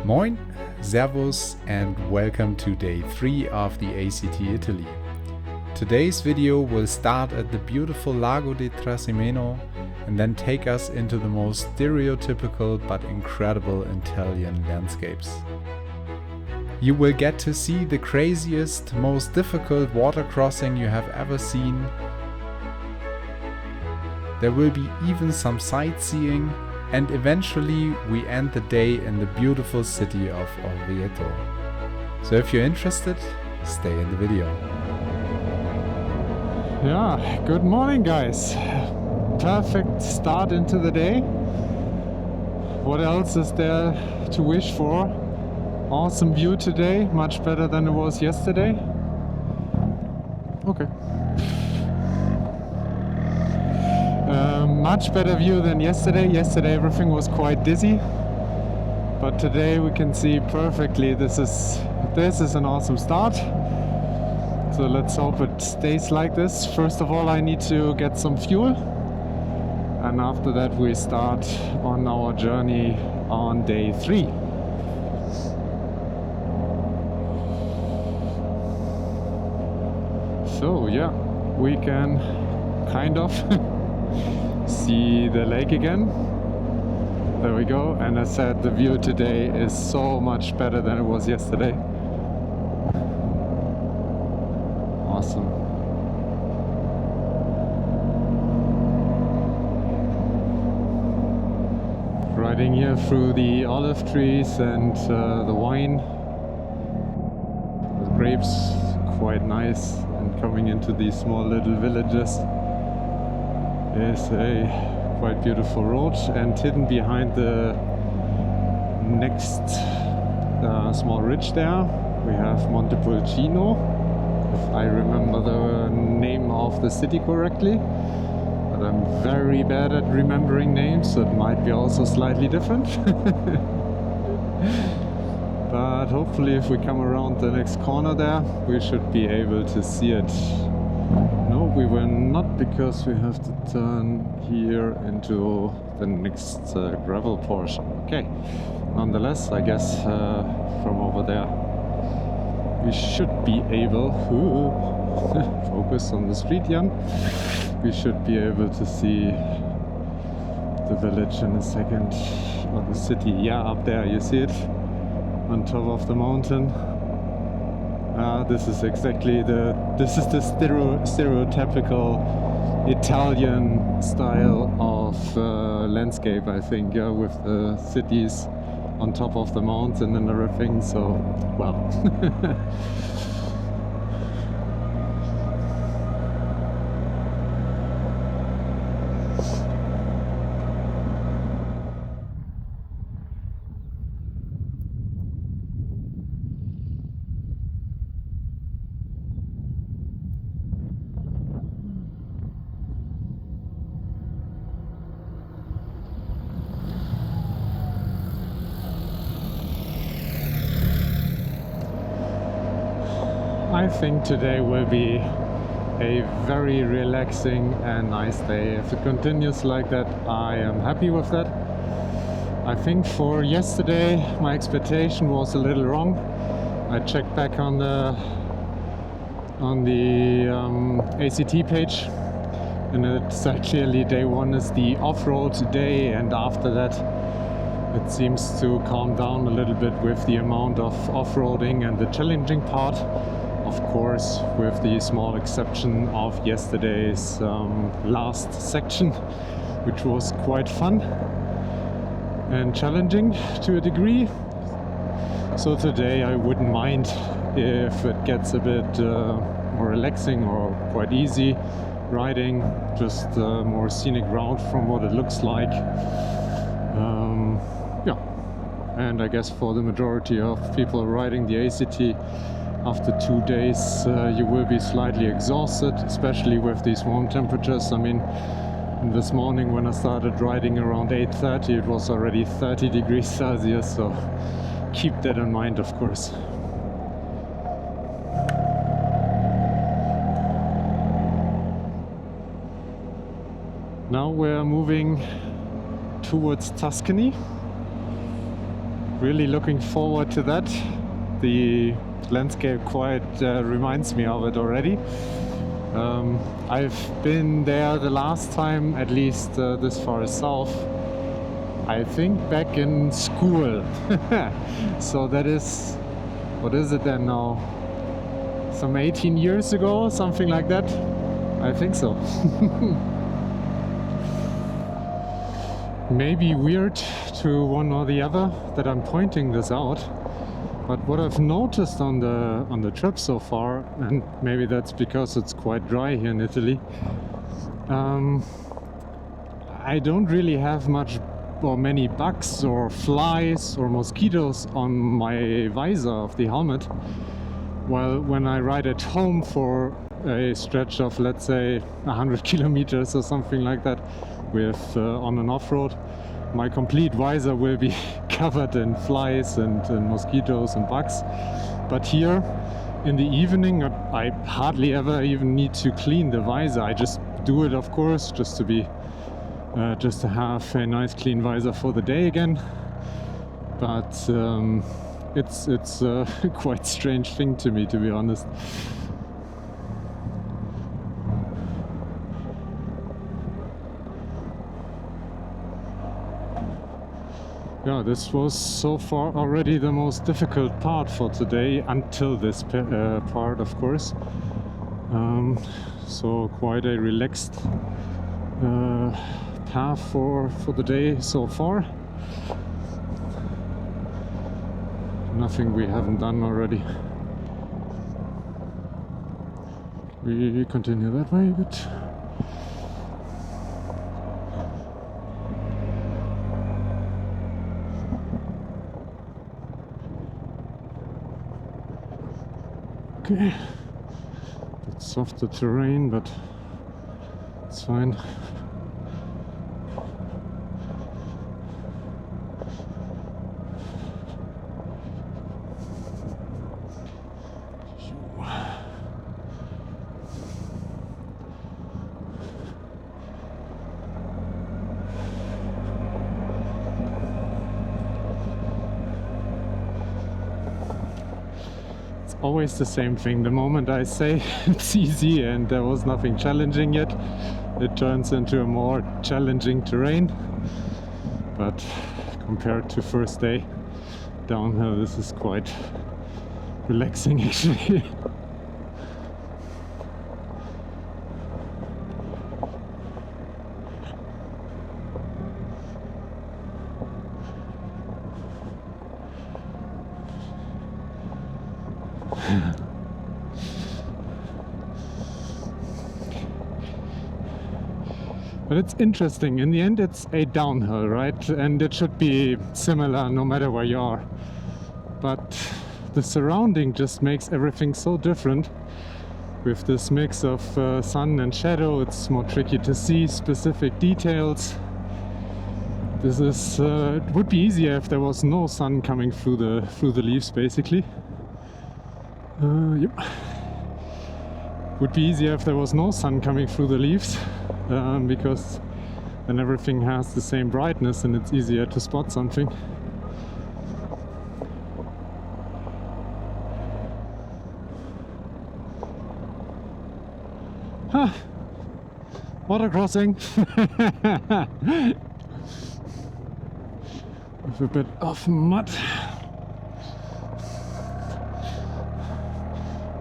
Moin, Servus, and welcome to day 3 of the ACT Italy. Today's video will start at the beautiful Lago di Trasimeno and then take us into the most stereotypical but incredible Italian landscapes. You will get to see the craziest, most difficult water crossing you have ever seen. There will be even some sightseeing, and eventually we end the day in the beautiful city of Orvieto. So if you're interested, stay in the video. Yeah, good morning guys. Perfect start into the day. What else is there to wish for? Awesome view today, much better than it was yesterday. Okay. Much better view than yesterday. Yesterday everything was quite dizzy, but today we can see perfectly. This is an awesome start. So let's hope it stays like this. First of all, I need to get some fuel, and after that we start on our journey on day 3. So yeah, we can kind of see the lake again. There we go. And I said the view today is so much better than it was yesterday. Awesome. Riding here through the olive trees and the wine. The grapes, quite nice. And coming into these small little villages is a quite beautiful road, and hidden behind the next small ridge there we have Monte Pulcino, if I remember the name of the city correctly, but I'm very bad at remembering names, so it might be also slightly different. But hopefully if we come around the next corner there we should be able to see it. No, we will not, because we have to turn here into the next gravel portion. Okay, nonetheless, I guess from over there we should be able focus on the street, Jan. We should be able to see the village in a second, or the city. Yeah, up there, you see it on top of the mountain. This is exactly the stereotypical Italian style of landscape, I think, with the cities on top of the mountain and everything. So, well. I think today will be a very relaxing and nice day. If it continues like that, I am happy with that. I think for yesterday my expectation was a little wrong. I checked back on the ACT page, and it's clearly day 1 is the off-road day, and after that it seems to calm down a little bit with the amount of off-roading and the challenging part. Of course, with the small exception of yesterday's last section, which was quite fun and challenging to a degree. So today I wouldn't mind if it gets a bit more relaxing or quite easy riding, just more scenic route from what it looks like. Yeah, and I guess for the majority of people riding the ACT, after 2 days you will be slightly exhausted, especially with these warm temperatures. I mean, this morning when I started riding around 8:30 it was already 30 degrees Celsius, so keep that in mind, of course. Now we're moving towards Tuscany. really looking forward to that. The landscape quite reminds me of it already. I've been there the last time, at least this far south, I think back in school. So that is, what is it then now? Some 18 years ago, something like that? I think so. Maybe weird to one or the other that I'm pointing this out, but what I've noticed on the trip so far, and maybe that's because it's quite dry here in Italy, I don't really have much or many bugs or flies or mosquitoes on my visor of the helmet. While when I ride at home for a stretch of, let's say, 100 kilometers or something like that, with on an off-road, my complete visor will be covered in flies and mosquitoes and bugs. But here in the evening, I hardly ever even need to clean the visor. I just do it, of course, just to have a nice clean visor for the day again. But it's a quite strange thing to me, to be honest. Yeah, this was so far already the most difficult part for today, until this part, of course. So quite a relaxed path for the day so far. Nothing we haven't done already. We continue that way, good. Okay, it's softer terrain, but it's fine. Always the same thing. The moment I say it's easy and there was nothing challenging yet, it turns into a more challenging terrain. But compared to first day downhill, this is quite relaxing actually. But it's interesting, in the end it's a downhill, right? And it should be similar no matter where you are. But the surrounding just makes everything so different. With this mix of sun and shadow, it's more tricky to see specific details. This is it would be easier if there was no sun coming through the leaves, basically. Yep. Would be easier if there was no sun coming through the leaves, because then everything has the same brightness and it's easier to spot something. Huh. Water crossing. With a bit of mud.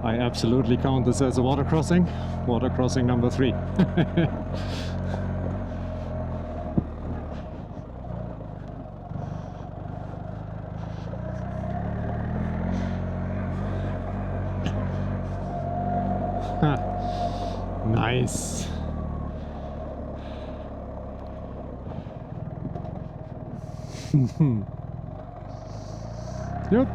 I absolutely count this as a water crossing. Water crossing number 3. Nice. Yep.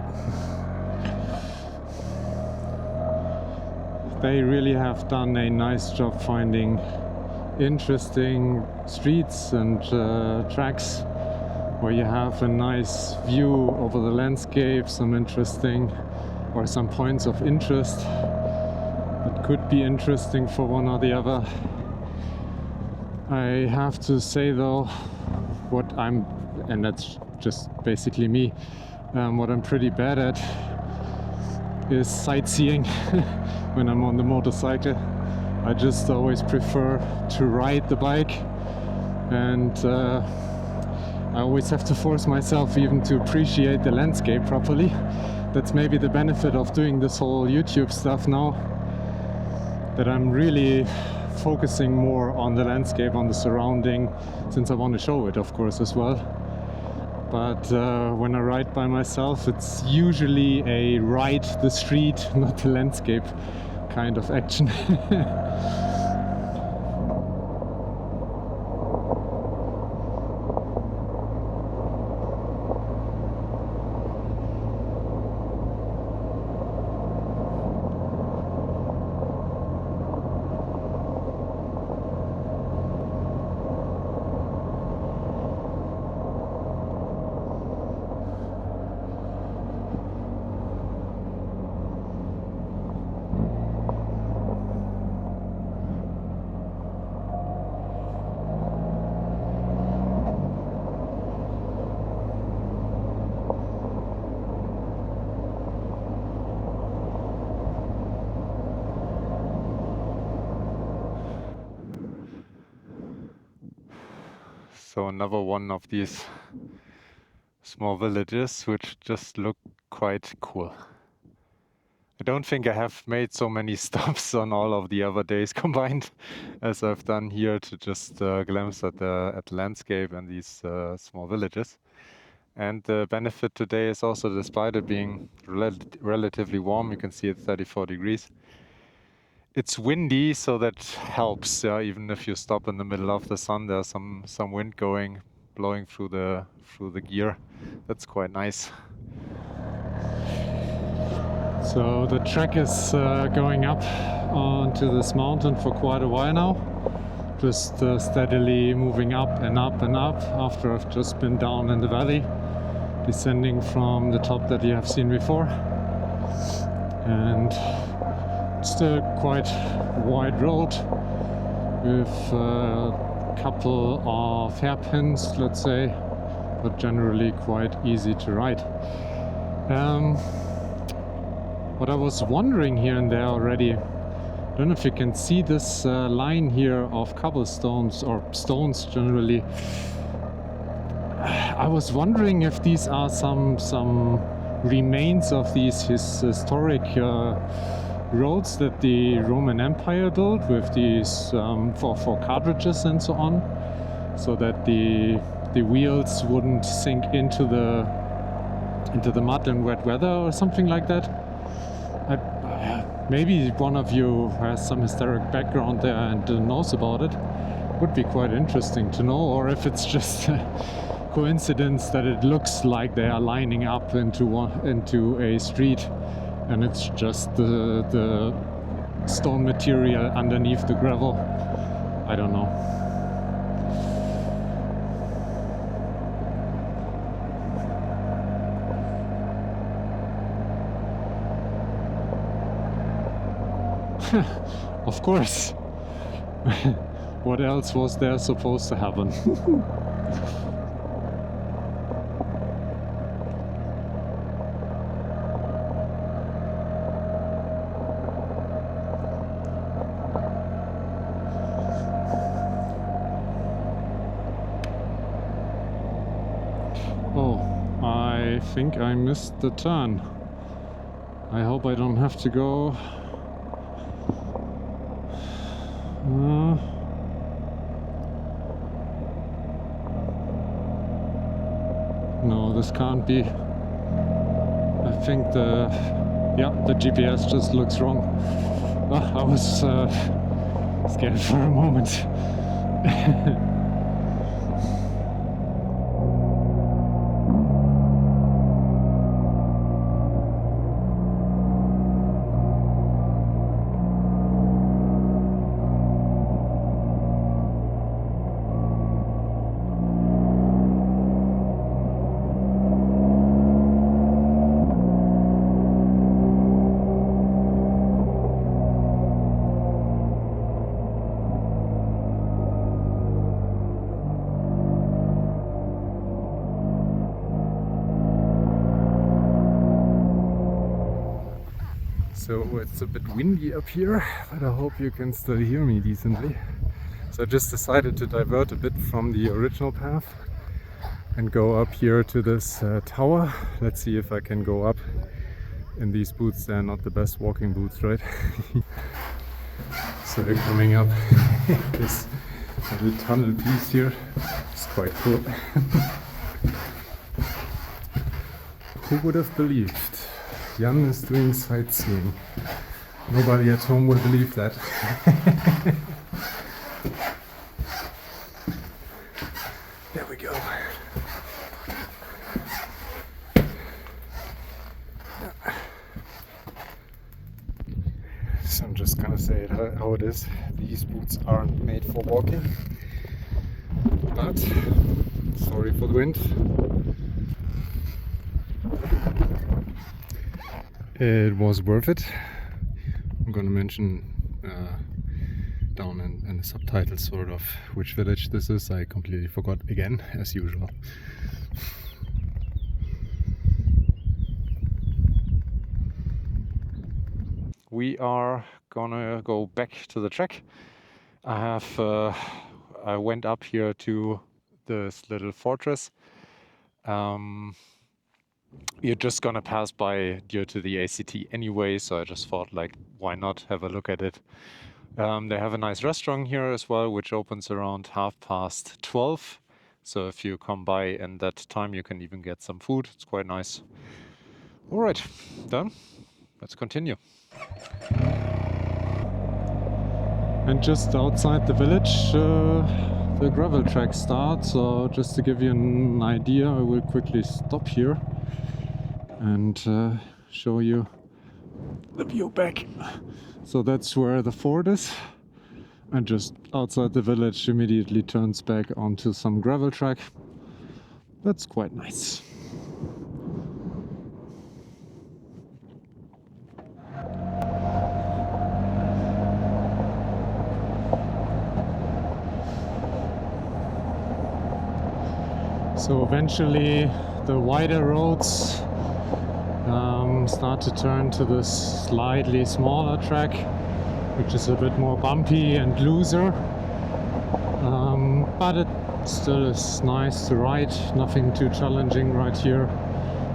They really have done a nice job finding interesting streets and tracks where you have a nice view over the landscape, some interesting or some points of interest that could be interesting for one or the other. I have to say though, and that's just basically me, What I'm pretty bad at is sightseeing when I'm on the motorcycle. I just always prefer to ride the bike, and I always have to force myself even to appreciate the landscape properly. That's maybe the benefit of doing this whole YouTube stuff now, that I'm really focusing more on the landscape, on the surrounding, since I want to show it, of course, as well. But when I ride by myself, it's usually a ride the street, not the landscape kind of action. So another one of these small villages which just look quite cool. I don't think I have made so many stops on all of the other days combined as I've done here to just glimpse at the landscape and these small villages. And the benefit today is also, despite it being relatively warm, you can see it's 34 degrees. It's windy, so that helps. Even if you stop in the middle of the sun, there's some wind blowing through the gear. That's quite nice. So the trek is going up onto this mountain for quite a while now. Just steadily moving up and up and up after I've just been down in the valley, descending from the top that you have seen before. And still quite wide road with a couple of hairpins, let's say, but generally quite easy to ride. What I was wondering here and there already, I don't know if you can see this line here of cobblestones or stones generally. I was wondering if these are some remains of these historic roads that the Roman Empire built with these for carriages and so on, so that the wheels wouldn't sink into the mud in wet weather or something like that. Maybe one of you has some historic background there and knows about it. Would be quite interesting to know, or if it's just a coincidence that it looks like they are lining up into a street, and it's just the stone material underneath the gravel. I don't know. Of course. What else was there supposed to happen? Oh, I think I missed the turn. I hope I don't have to go. No, this can't be. I think the GPS just looks wrong. Oh, I was scared for a moment. So it's a bit windy up here, but I hope you can still hear me decently. So I just decided to divert a bit from the original path and go up here to this tower. Let's see if I can go up in these boots. They're not the best walking boots, right? So we're coming up this little tunnel piece here. It's quite cool. Who would have believed? Jan is doing sightseeing. Nobody at home would believe that. There we go. So I'm just gonna say it how it is. These boots aren't made for walking, but sorry for the wind. It was worth it. I'm gonna mention down in the subtitles sort of which village this is. I completely forgot again, as usual. We are gonna go back to the track. I went up here to this little fortress. You're just gonna pass by due to the ACT anyway, so I just thought, like, why not have a look at it. They have a nice restaurant here as well, which opens around 12:30. So if you come by in that time, you can even get some food. It's quite nice. All right, then let's continue. And just outside the village, the gravel track starts. So just to give you an idea, I will quickly stop here and show you the view back. So that's where the fort is, and just outside the village immediately turns back onto some gravel track. That's quite nice. So eventually the wider roads start to turn to this slightly smaller track, which is a bit more bumpy and looser, but it still is nice to ride. Nothing too challenging right here.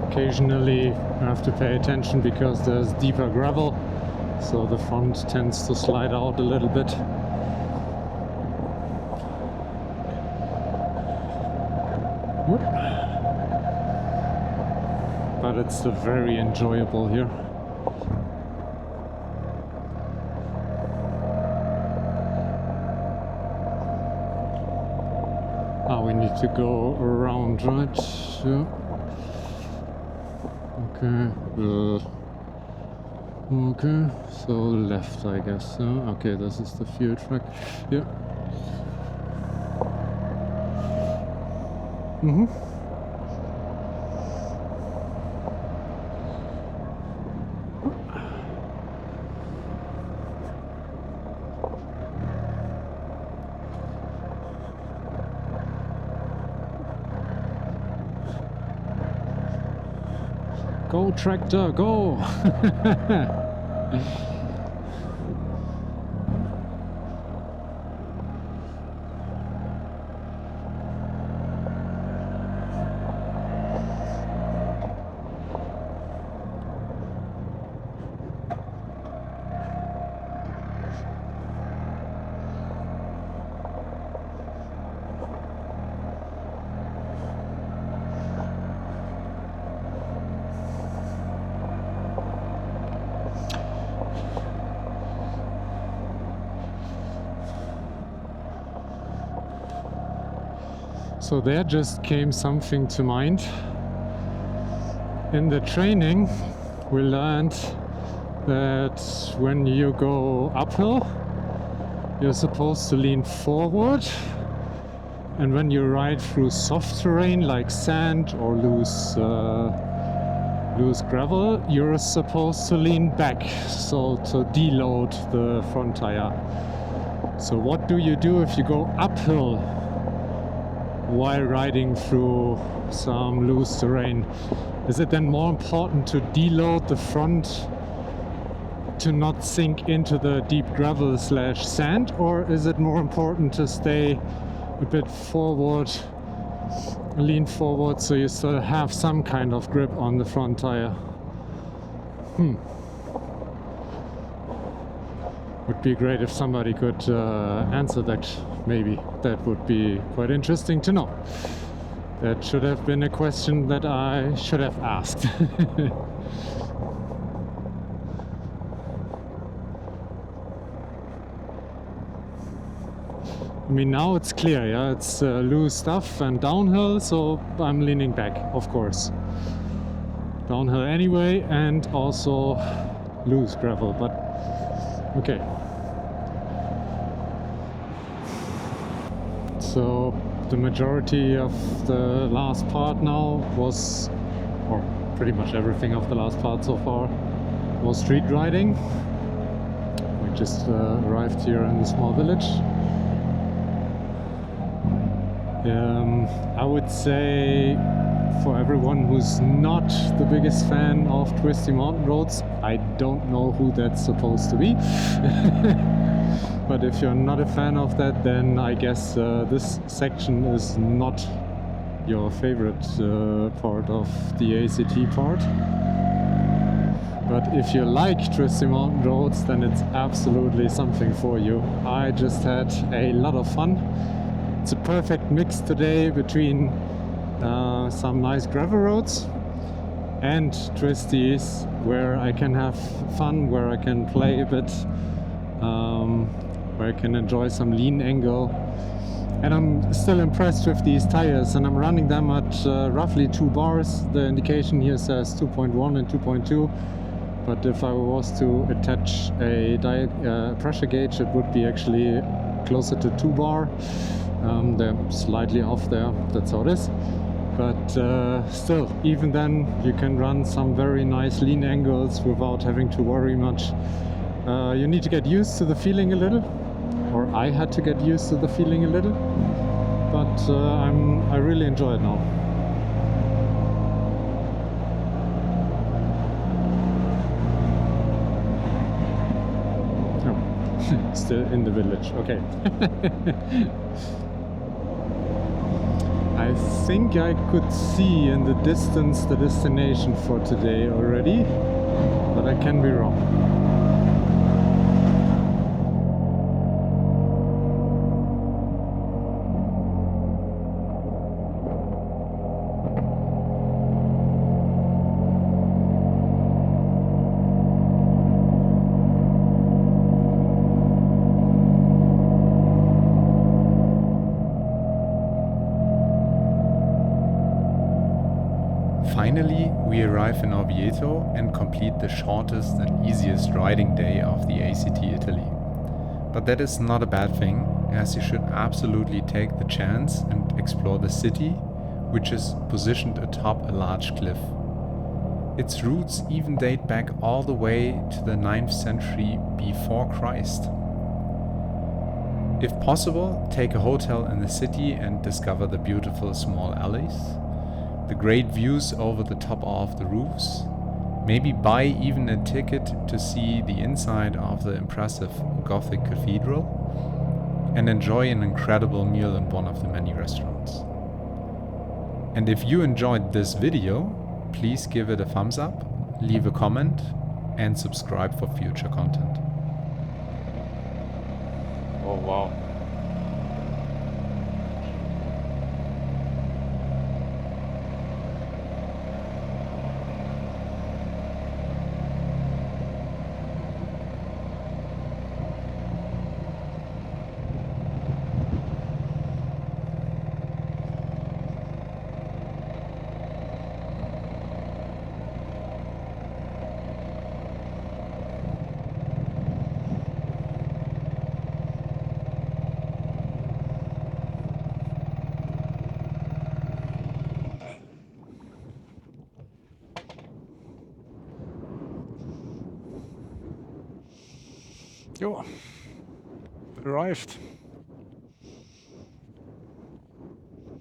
Occasionally you have to pay attention because there's deeper gravel, so the front tends to slide out a little bit. But it's still very enjoyable here. We need to go around, right? Yeah. Okay. Okay, so left, I guess. Okay, this is the field track. Yeah. Go tractor, go! So there just came something to mind. In the training, we learned that when you go uphill, you're supposed to lean forward, and when you ride through soft terrain like sand or loose gravel, you're supposed to lean back, so to deload the front tire. So what do you do if you go uphill while riding through some loose terrain? Is it then more important to deload the front to not sink into the deep gravel slash sand, or is it more important to stay a bit forward, lean forward, so you still have some kind of grip on the front tire? Would be great if somebody could answer that. Maybe that would be quite interesting to know. That should have been a question that I should have asked. I mean, now it's clear, yeah, it's loose stuff and downhill, so I'm leaning back, of course. Downhill anyway, and also loose gravel, but okay. So the majority of the last part now was, or pretty much everything of the last part so far, was street riding. We just arrived here in the small village. I would say for everyone who's not the biggest fan of twisty mountain roads, I don't know who that's supposed to be. But if you're not a fan of that, then I guess this section is not your favorite part of the ACT part. But if you like twisty mountain roads, then it's absolutely something for you. I just had a lot of fun. It's a perfect mix today between some nice gravel roads and twisties where I can have fun, where I can play a bit, where I can enjoy some lean angle. And I'm still impressed with these tires, and I'm running them at roughly 2 bars. The indication here says 2.1 and 2.2, but if I was to attach a pressure gauge, it would be actually closer to 2 bar. They're slightly off there, that's how it is. But still, even then, you can run some very nice lean angles without having to worry much. You need to get used to the feeling a little, or I had to get used to the feeling a little, but I really enjoy it now. Oh, still in the village, okay. I think I could see in the distance the destination for today already, but I can be wrong. Finally, we arrive in Orvieto and complete the shortest and easiest riding day of the ACT Italy. But that is not a bad thing, as you should absolutely take the chance and explore the city, which is positioned atop a large cliff. Its roots even date back all the way to the 9th century before Christ. If possible, take a hotel in the city and discover the beautiful small alleys, the great views over the top of the roofs, maybe buy even a ticket to see the inside of the impressive Gothic cathedral, and enjoy an incredible meal in one of the many restaurants. And if you enjoyed this video, please give it a thumbs up, leave a comment, and subscribe for future content. Oh wow. Jo, arrived.